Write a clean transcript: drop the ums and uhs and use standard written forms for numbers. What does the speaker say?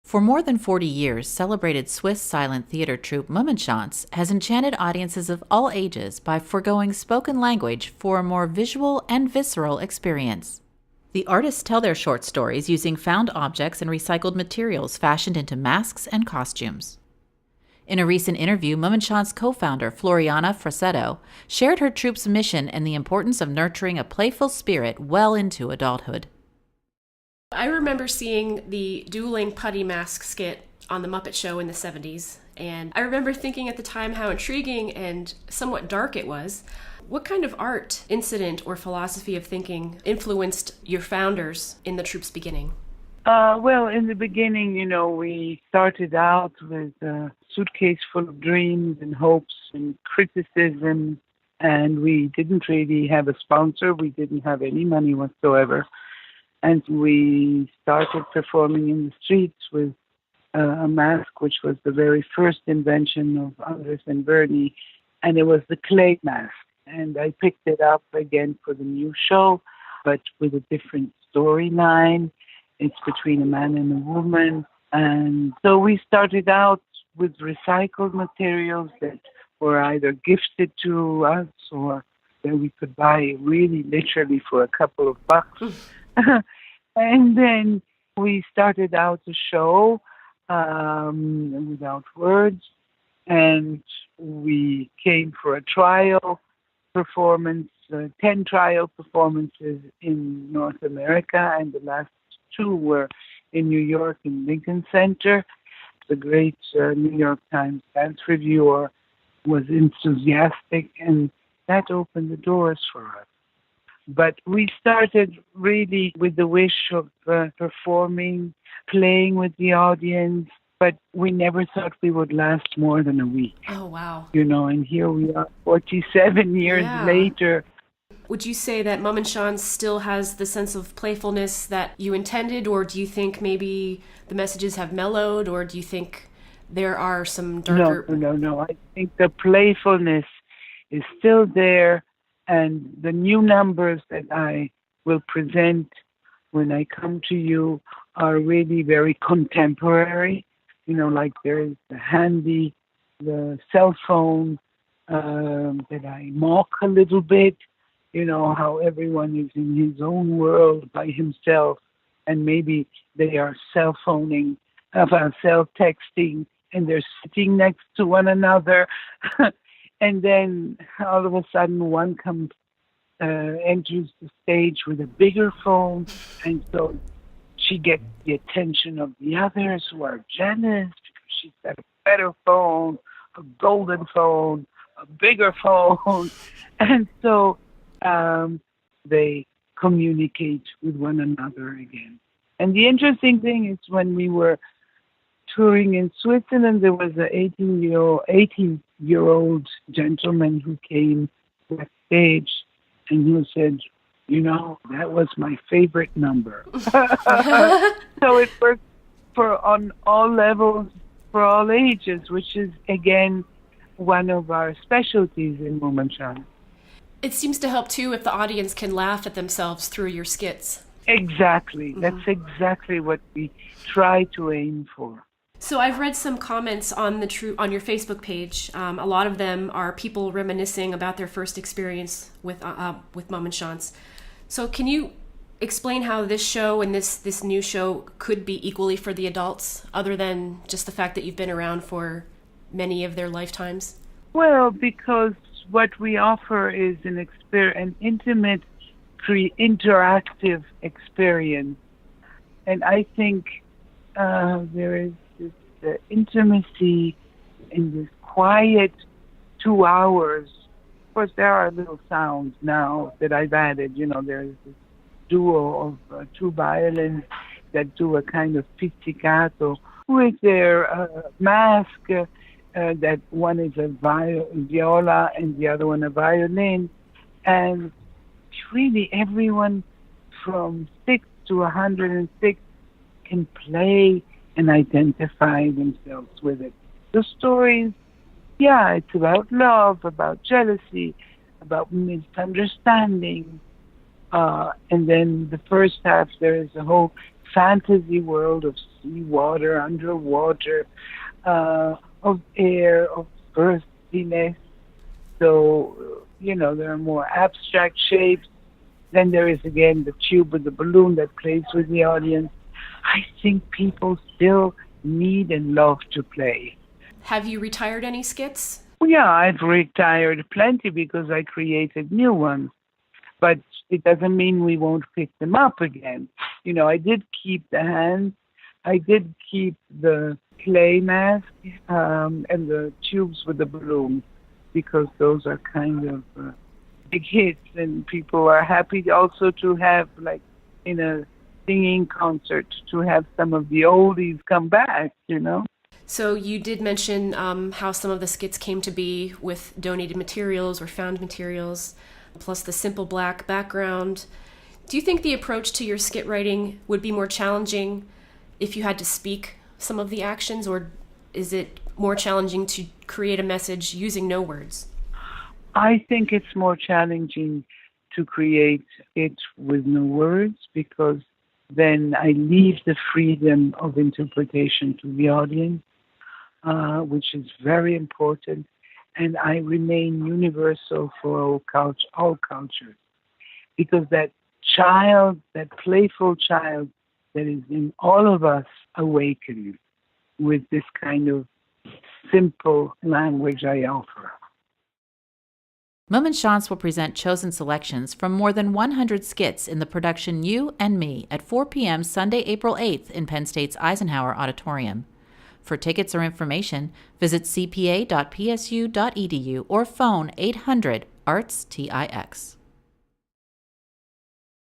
For more than 40 years, celebrated Swiss silent theater troupe Mummenschanz has enchanted audiences of all ages by foregoing spoken language for a more visual and visceral experience. The artists tell their short stories using found objects and recycled materials fashioned into masks and costumes. In a recent interview, Mummenschanz co-founder Floriana Frassetto shared her troupe's mission and the importance of nurturing a playful spirit well into adulthood. I remember seeing the dueling putty mask skit on The Muppet Show in the 70s, and I remember thinking at the time how intriguing and somewhat dark it was. What kind of art, incident, or philosophy of thinking influenced your founders in the troupe's beginning? Well, in the beginning, we started out with a suitcase full of dreams and hopes and criticism, and we didn't really have a sponsor. We didn't have any money whatsoever. And we started performing in the streets with a mask, which was the very first invention of Andres and Bernie, and it was the clay mask. And I picked it up again for the new show, but with a different storyline. It's between a man and a woman. And so we started out with recycled materials that were either gifted to us or that we could buy really literally for a couple of bucks. And then we started out the show without words, and we came for a trial performance, 10 trial performances in North America, and the last 2 were in New York in Lincoln Center. The great New York Times dance reviewer was enthusiastic, and that opened the doors for us. But we started really with the wish of performing, playing with the audience, but we never thought we would last more than a week. Oh, wow. And here we are 47 years later. Would you say that Mummenschanz still has the sense of playfulness that you intended, or do you think maybe the messages have mellowed, or do you think there are some darker... No. I think the playfulness is still there. And the new numbers that I will present when I come to you are really very contemporary. Like there is the cell phone that I mock a little bit. How everyone is in his own world by himself, and maybe they are self-texting, and they're sitting next to one another. And then all of a sudden one enters the stage with a bigger phone, and so she gets the attention of the others who are jealous because she's got a better phone, a golden phone, a bigger phone. And so they communicate with one another again. And the interesting thing is when we were touring in Switzerland, there was an 18-year-old gentleman who came backstage and who said, that was my favorite number. So it worked on all levels, for all ages, which is, again, one of our specialties in Mummenschanz. It seems to help, too, if the audience can laugh at themselves through your skits. Exactly. Mm-hmm. That's exactly what we try to aim for. So I've read some comments on on your Facebook page. A lot of them are people reminiscing about their first experience with Mummenschanz. So can you explain how this show and this new show could be equally for the adults, other than just the fact that you've been around for many of their lifetimes? Well, because what we offer is an intimate, interactive experience, and I think there is the intimacy in this quiet 2 hours. Of course, there are little sounds now that I've added. There's this duo of 2 violins that do a kind of pizzicato with their mask, that one is a viola and the other one a violin. And really everyone from 6 to 106 can play and identify themselves with it. The stories, it's about love, about jealousy, about misunderstanding. And then the first half, there is a whole fantasy world of seawater, underwater, of air, of earthiness. So, there are more abstract shapes. Then there is, again, the tube with the balloon that plays with the audience. I think people still need and love to play. Have you retired any skits? Well, yeah, I've retired plenty because I created new ones. But it doesn't mean we won't pick them up again. I did keep the hands. I did keep the clay mask and the tubes with the balloon because those are kind of big hits, and people are happy also to have, like in a singing concert, to have some of the oldies come back. So you did mention how some of the skits came to be with donated materials or found materials, plus the simple black background. Do you think the approach to your skit writing would be more challenging if you had to speak some of the actions, or is it more challenging to create a message using no words? I think it's more challenging to create it with no words because then I leave the freedom of interpretation to the audience, which is very important, and I remain universal for all cultures, because that child, that playful child that is in all of us awakens with this kind of simple language I offer. Mummenschanz will present chosen selections from more than 100 skits in the production You and Me at 4 p.m. Sunday, April 8th in Penn State's Eisenhower Auditorium. For tickets or information, visit cpa.psu.edu or phone 800-ARTS-TIX.